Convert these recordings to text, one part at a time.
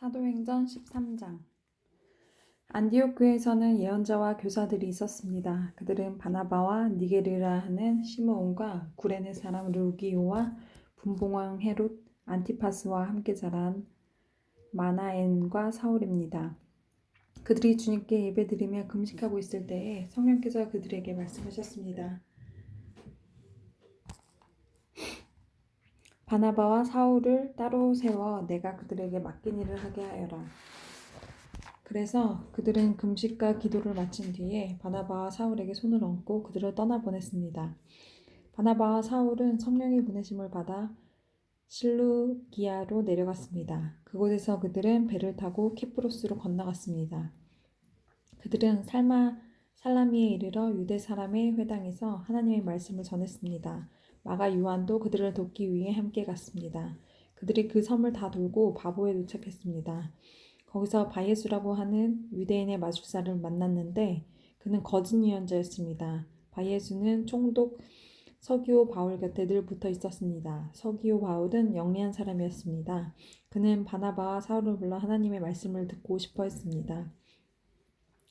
사도행전 13장. 안디옥 교회에서는 예언자와 교사들이 있었습니다. 그들은 바나바와 니게르라 하는 시므온과 구레네 사람 루기오와 분봉왕 헤롯 안티파스와 함께 자란 마나엔과 사울입니다. 그들이 주님께 예배드리며 금식하고 있을 때에 성령께서 그들에게 말씀하셨습니다. 바나바와 사울을 따로 세워 내가 그들에게 맡긴 일을 하게 하여라. 그래서 그들은 금식과 기도를 마친 뒤에 바나바와 사울에게 손을 얹고 그들을 떠나보냈습니다. 바나바와 사울은 성령의 보내심을 받아 실루기아로 내려갔습니다. 그곳에서 그들은 배를 타고 키프로스로 건너갔습니다. 그들은 살라미에 이르러 유대 사람의 회당에서 하나님의 말씀을 전했습니다. 마가 요한도 그들을 돕기 위해 함께 갔습니다. 그들이 그 섬을 다 돌고 바보에 도착했습니다. 거기서 바예수라고 하는 유대인의 마술사를 만났는데 그는 거짓 예언자였습니다. 바예수는 총독 서기오 바울 곁에 늘 붙어 있었습니다. 서기오 바울은 영리한 사람이었습니다. 그는 바나바와 사울을 불러 하나님의 말씀을 듣고 싶어 했습니다.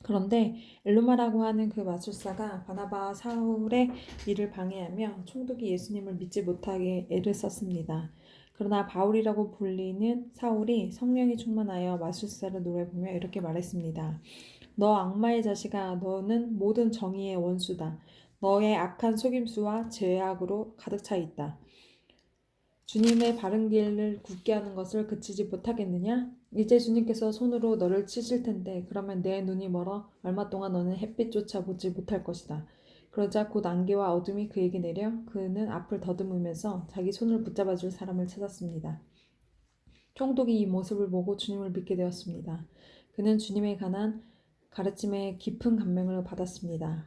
그런데 엘루마라고 하는 그 마술사가 바나바와 사울의 일을 방해하며 총독이 예수님을 믿지 못하게 애를 썼습니다. 그러나 바울이라고 불리는 사울이 성령이 충만하여 마술사를 노려보며 이렇게 말했습니다. 너 악마의 자식아, 너는 모든 정의의 원수다. 너의 악한 속임수와 죄악으로 가득 차 있다. 주님의 바른 길을 굳게 하는 것을 그치지 못하겠느냐? 이제 주님께서 손으로 너를 치실 텐데 그러면 내 눈이 멀어 얼마 동안 너는 햇빛조차 보지 못할 것이다. 그러자 곧 안개와 어둠이 그에게 내려 그는 앞을 더듬으면서 자기 손을 붙잡아 줄 사람을 찾았습니다. 총독이 이 모습을 보고 주님을 믿게 되었습니다. 그는 주님에 관한 가르침에 깊은 감명을 받았습니다.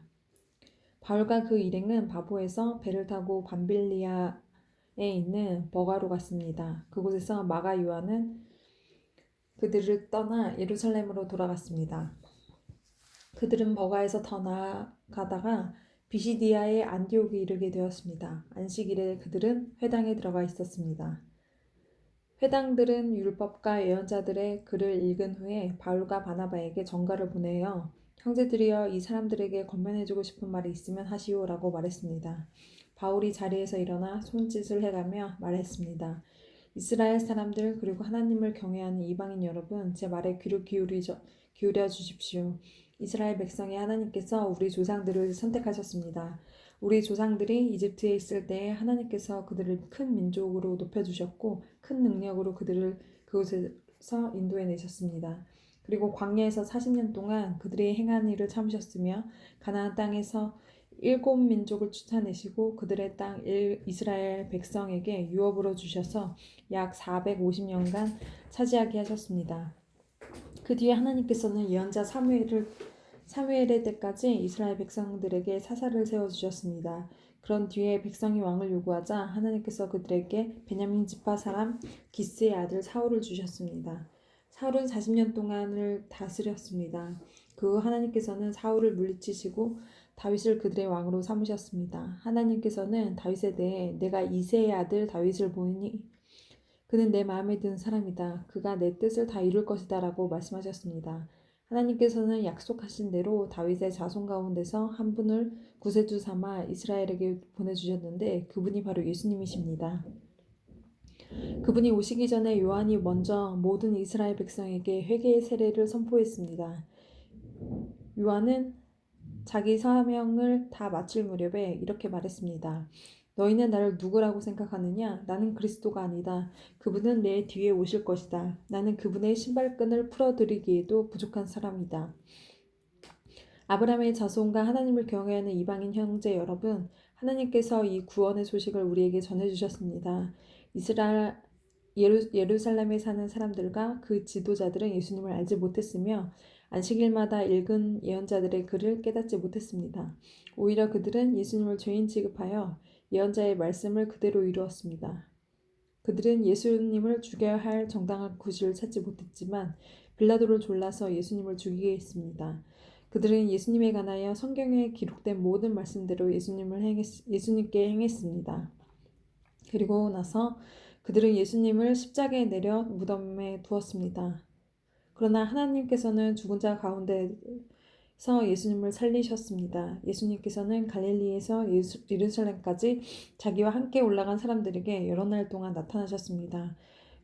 바울과 그 일행은 바보에서 배를 타고 밤빌리아에 있는 버가로 갔습니다. 그곳에서 마가 요한은 그들을 떠나 예루살렘으로 돌아갔습니다. 그들은 버가에서 더 나아가다가 비시디아의 안디옥에 이르게 되었습니다. 안식일에 그들은 회당에 들어가 있었습니다. 회당들은 율법과 예언자들의 글을 읽은 후에 바울과 바나바에게 전가를 보내어 형제들이여 이 사람들에게 권면해주고 싶은 말이 있으면 하시오라고 말했습니다. 바울이 자리에서 일어나 손짓을 해가며 말했습니다. 이스라엘 사람들 그리고 하나님을 경외하는 이방인 여러분 제 말에 귀를 기울여 주십시오. 이스라엘 백성의 하나님께서 우리 조상들을 선택하셨습니다. 우리 조상들이 이집트에 있을 때에 하나님께서 그들을 큰 민족으로 높여주셨고 큰 능력으로 그들을 그곳에서 인도해내셨습니다. 그리고 광야에서 40년 동안 그들이 행한 일을 참으셨으며 가나안 땅에서 7민족을 쫓아내시고 그들의 땅 이스라엘 백성에게 유업으로 주셔서 약 450년간 차지하게 하셨습니다. 그 뒤에 하나님께서는 예언자 사무엘의 때까지 이스라엘 백성들에게 사사를 세워주셨습니다. 그런 뒤에 백성이 왕을 요구하자 하나님께서 그들에게 베냐민 지파 사람 기스의 아들 사울을 주셨습니다. 사울은 40년 동안을 다스렸습니다. 그 후 하나님께서는 사울을 물리치시고 다윗을 그들의 왕으로 삼으셨습니다. 하나님께서는 다윗에 대해 내가 이새의 아들 다윗을 보니 그는 내 마음에 드는 사람이다. 그가 내 뜻을 다 이룰 것이다 라고 말씀하셨습니다. 하나님께서는 약속하신 대로 다윗의 자손 가운데서 한 분을 구세주 삼아 이스라엘에게 보내주셨는데 그분이 바로 예수님이십니다. 그분이 오시기 전에 요한이 먼저 모든 이스라엘 백성에게 회개의 세례를 선포했습니다. 요한은 자기 사명을 다 마칠 무렵에 이렇게 말했습니다. 너희는 나를 누구라고 생각하느냐? 나는 그리스도가 아니다. 그분은 내 뒤에 오실 것이다. 나는 그분의 신발끈을 풀어드리기에도 부족한 사람이다. 아브라함의 자손과 하나님을 경외하는 이방인 형제 여러분, 하나님께서 이 구원의 소식을 우리에게 전해주셨습니다. 예루살렘에 사는 사람들과 그 지도자들은 예수님을 알지 못했으며 안식일마다 읽은 예언자들의 글을 깨닫지 못했습니다. 오히려 그들은 예수님을 죄인 취급하여 예언자의 말씀을 그대로 이루었습니다. 그들은 예수님을 죽여야 할 정당한 구실을 찾지 못했지만 빌라도를 졸라서 예수님을 죽이게 했습니다. 그들은 예수님에 관하여 성경에 기록된 모든 말씀대로 예수님께 행했습니다. 그리고 나서 그들은 예수님을 십자가에 내려 무덤에 두었습니다. 그러나 하나님께서는 죽은 자 가운데서 예수님을 살리셨습니다. 예수님께서는 갈릴리에서 예루살렘까지 자기와 함께 올라간 사람들에게 여러 날 동안 나타나셨습니다.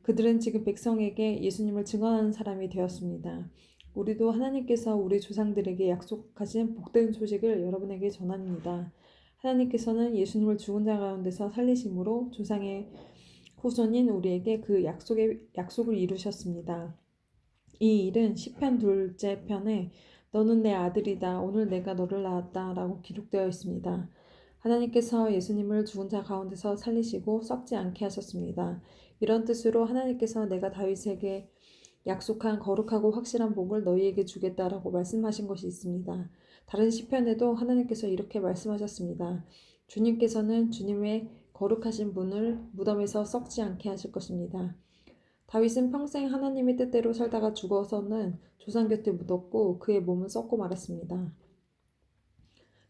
그들은 지금 백성에게 예수님을 증언하는 사람이 되었습니다. 우리도 하나님께서 우리 조상들에게 약속하신 복된 소식을 여러분에게 전합니다. 하나님께서는 예수님을 죽은 자 가운데서 살리심으로 조상의 후손인 우리에게 그 약속을 이루셨습니다. 이 일은 시편 둘째 편에 너는 내 아들이다. 오늘 내가 너를 낳았다. 라고 기록되어 있습니다. 하나님께서 예수님을 죽은 자 가운데서 살리시고 썩지 않게 하셨습니다. 이런 뜻으로 하나님께서 내가 다윗에게 약속한 거룩하고 확실한 복을 너희에게 주겠다라고 말씀하신 것이 있습니다. 다른 시편에도 하나님께서 이렇게 말씀하셨습니다. 주님께서는 주님의 거룩하신 분을 무덤에서 썩지 않게 하실 것입니다. 다윗은 평생 하나님의 뜻대로 살다가 죽어서는 조상 곁에 묻었고 그의 몸은 썩고 말았습니다.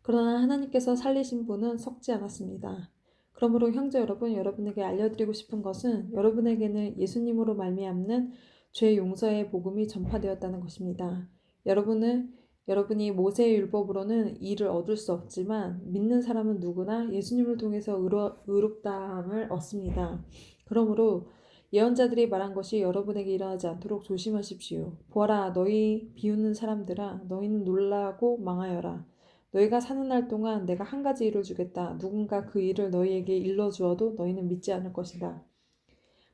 그러나 하나님께서 살리신 분은 썩지 않았습니다. 그러므로 형제 여러분, 여러분에게 알려드리고 싶은 것은 여러분에게는 예수님으로 말미암는 죄 용서의 복음이 전파되었다는 것입니다. 여러분이 모세의 율법으로는義를 얻을 수 없지만 믿는 사람은 누구나 예수님을 통해서 의롭다함을 얻습니다. 그러므로 예언자들이 말한 것이 여러분에게 일어나지 않도록 조심하십시오. 보아라, 너희 비웃는 사람들아, 너희는 놀라고 망하여라. 너희가 사는 날 동안 내가 한 가지 일을 주겠다. 누군가 그 일을 너희에게 일러주어도 너희는 믿지 않을 것이다.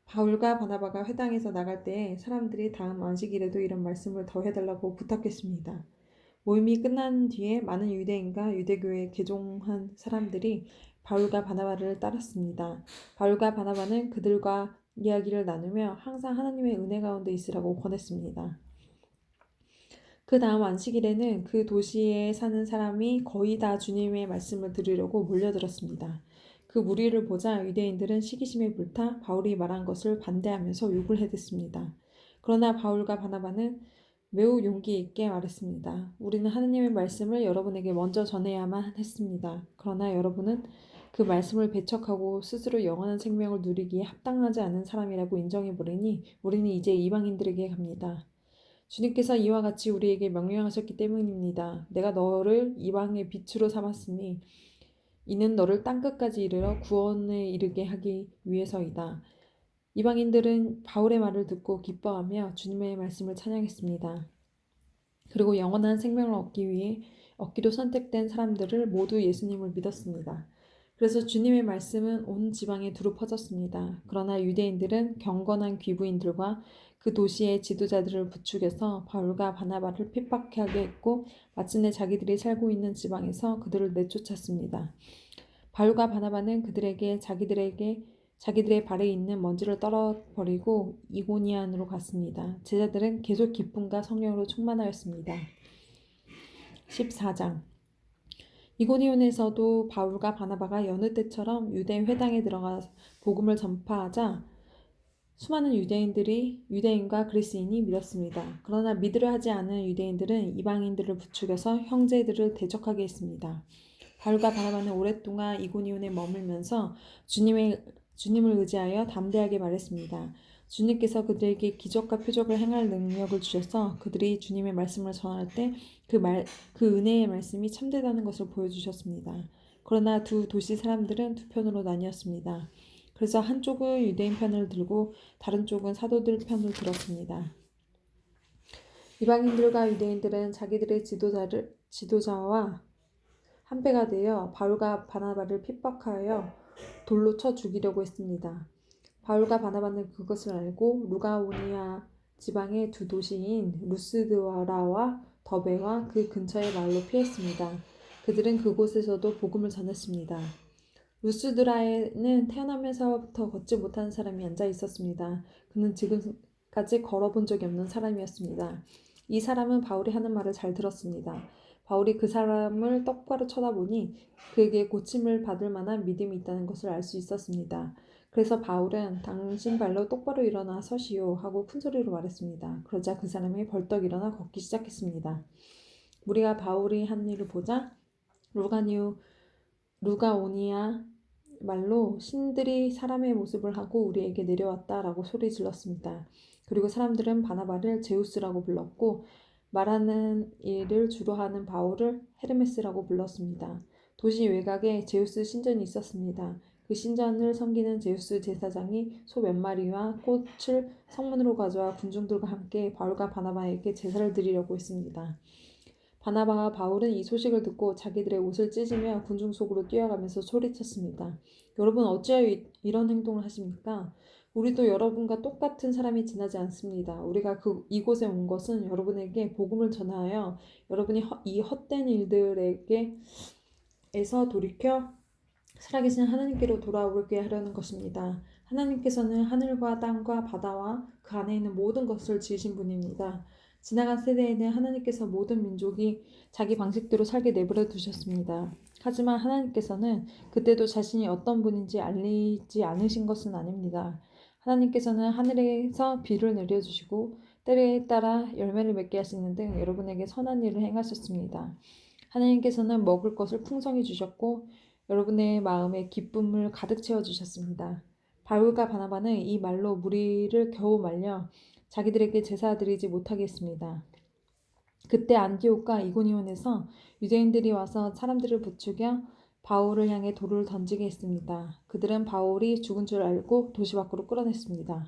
바울과 바나바가 회당에서 나갈 때에 사람들이 다음 안식일에도 이런 말씀을 더 해달라고 부탁했습니다. 모임이 끝난 뒤에 많은 유대인과 유대교에 개종한 사람들이 바울과 바나바를 따랐습니다. 바울과 바나바는 그들과 이야기를 나누며 항상 하나님의 은혜 가운데 있으라고 권했습니다. 그 다음 안식일에는 그 도시에 사는 사람이 거의 다 주님의 말씀을 들으려고 몰려들었습니다. 그 무리를 보자 유대인들은 시기심에 불타 바울이 말한 것을 반대하면서 욕을 해댔습니다. 그러나 바울과 바나바는 매우 용기 있게 말했습니다. 우리는 하나님의 말씀을 여러분에게 먼저 전해야만 했습니다. 그러나 여러분은 그 말씀을 배척하고 스스로 영원한 생명을 누리기에 합당하지 않은 사람이라고 인정해버리니 우리는 이제 이방인들에게 갑니다. 주님께서 이와 같이 우리에게 명령하셨기 때문입니다. 내가 너를 이방의 빛으로 삼았으니 이는 너를 땅끝까지 이르러 구원에 이르게 하기 위해서이다. 이방인들은 바울의 말을 듣고 기뻐하며 주님의 말씀을 찬양했습니다. 그리고 영원한 생명을 얻기로 선택된 사람들을 모두 예수님을 믿었습니다. 그래서 주님의 말씀은 온 지방에 두루 퍼졌습니다. 그러나 유대인들은 경건한 귀부인들과 그 도시의 지도자들을 부추겨서 바울과 바나바를 핍박하게 했고 마침내 자기들이 살고 있는 지방에서 그들을 내쫓았습니다. 바울과 바나바는 그들에게 자기들의 발에 있는 먼지를 떨어버리고 이고니안으로 갔습니다. 제자들은 계속 기쁨과 성령으로 충만하였습니다. 14장 이고니온에서도 바울과 바나바가 여느 때처럼 유대 회당에 들어가 복음을 전파하자 수많은 유대인과 그리스인이 믿었습니다. 그러나 믿으려 하지 않은 유대인들은 이방인들을 부추겨서 형제들을 대적하게 했습니다. 바울과 바나바는 오랫동안 이고니온에 머물면서 주님을 의지하여 담대하게 말했습니다. 주님께서 그들에게 기적과 표적을 행할 능력을 주셔서 그들이 주님의 말씀을 전할 때 그 은혜의 말씀이 참되다는 것을 보여주셨습니다. 그러나 두 도시 사람들은 두 편으로 나뉘었습니다. 그래서 한쪽은 유대인 편을 들고 다른 쪽은 사도들 편을 들었습니다. 이방인들과 유대인들은 자기들의 지도자와 한패가 되어 바울과 바나바를 핍박하여 돌로 쳐 죽이려고 했습니다. 바울과 바나바는 그것을 알고 루가오니아 지방의 두 도시인 루스드라와 더베와 그 근처의 마을로 피했습니다. 그들은 그곳에서도 복음을 전했습니다. 루스드라에는 태어나면서부터 걷지 못하는 사람이 앉아 있었습니다. 그는 지금까지 걸어본 적이 없는 사람이었습니다. 이 사람은 바울이 하는 말을 잘 들었습니다. 바울이 그 사람을 똑바로 쳐다보니 그에게 고침을 받을 만한 믿음이 있다는 것을 알 수 있었습니다. 그래서 바울은 당신 발로 똑바로 일어나 서시오 하고 큰소리로 말했습니다. 그러자 그 사람이 벌떡 일어나 걷기 시작했습니다. 무리가 바울이 한 일을 보자 루가오니아 말로 신들이 사람의 모습을 하고 우리에게 내려왔다라고 소리 질렀습니다. 그리고 사람들은 바나바를 제우스라고 불렀고 말하는 일을 주로 하는 바울을 헤르메스라고 불렀습니다. 도시 외곽에 제우스 신전이 있었습니다. 그 신전을 섬기는 제우스 제사장이 소 몇 마리와 꽃을 성문으로 가져와 군중들과 함께 바울과 바나바에게 제사를 드리려고 했습니다. 바나바와 바울은 이 소식을 듣고 자기들의 옷을 찢으며 군중 속으로 뛰어가면서 소리쳤습니다. 여러분 어찌하여 이런 행동을 하십니까? 우리도 여러분과 똑같은 사람이 지나지 않습니다. 우리가 이곳에 온 것은 여러분에게 복음을 전하여 여러분이 이 헛된 일들에게에서 돌이켜 살아계신 하나님께로 돌아오게 하려는 것입니다. 하나님께서는 하늘과 땅과 바다와 그 안에 있는 모든 것을 지으신 분입니다. 지나간 세대에는 하나님께서 모든 민족이 자기 방식대로 살게 내버려 두셨습니다. 하지만 하나님께서는 그때도 자신이 어떤 분인지 알리지 않으신 것은 아닙니다. 하나님께서는 하늘에서 비를 내려주시고 때에 따라 열매를 맺게 하시는 등 여러분에게 선한 일을 행하셨습니다. 하나님께서는 먹을 것을 풍성히 주셨고 여러분의 마음에 기쁨을 가득 채워주셨습니다. 바울과 바나바는 이 말로 무리를 겨우 말려 자기들에게 제사 드리지 못하게 했습니다. 그때 안디옥과 이고니온에서 유대인들이 와서 사람들을 부추겨 바울을 향해 돌을 던지게 했습니다. 그들은 바울이 죽은 줄 알고 도시 밖으로 끌어냈습니다.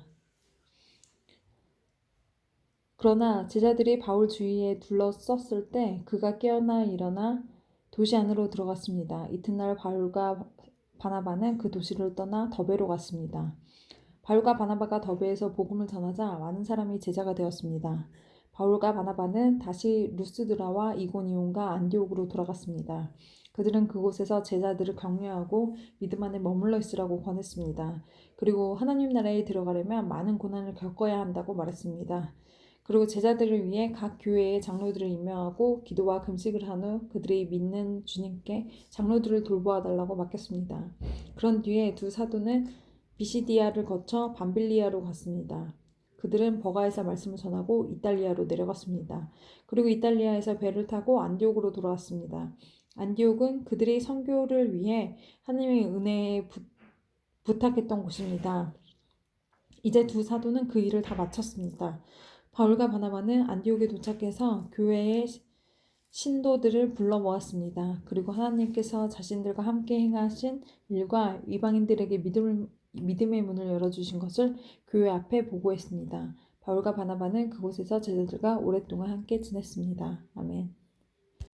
그러나 제자들이 바울 주위에 둘러섰을 때 그가 깨어나 일어나 도시 안으로 들어갔습니다. 이튿날 바울과 바나바는 그 도시를 떠나 더베로 갔습니다. 바울과 바나바가 더베에서 복음을 전하자 많은 사람이 제자가 되었습니다. 바울과 바나바는 다시 루스드라와 이고니온과 안디옥으로 돌아갔습니다. 그들은 그곳에서 제자들을 격려하고 믿음 안에 머물러 있으라고 권했습니다. 그리고 하나님 나라에 들어가려면 많은 고난을 겪어야 한다고 말했습니다. 그리고 제자들을 위해 각 교회의 장로들을 임명하고 기도와 금식을 한 후 그들이 믿는 주님께 장로들을 돌보아 달라고 맡겼습니다. 그런 뒤에 두 사도는 비시디아를 거쳐 밤빌리아로 갔습니다. 그들은 버가에서 말씀을 전하고 이탈리아로 내려갔습니다. 그리고 이탈리아에서 배를 타고 안디옥으로 돌아왔습니다. 안디옥은 그들이 선교를 위해 하나님의 은혜에 부탁했던 곳입니다. 이제 두 사도는 그 일을 다 마쳤습니다. 바울과 바나바는 안디옥에 도착해서 교회의 신도들을 불러 모았습니다. 그리고 하나님께서 자신들과 함께 행하신 일과 이방인들에게 믿음의 문을 열어주신 것을 교회 앞에 보고했습니다. 바울과 바나바는 그곳에서 제자들과 오랫동안 함께 지냈습니다. 아멘.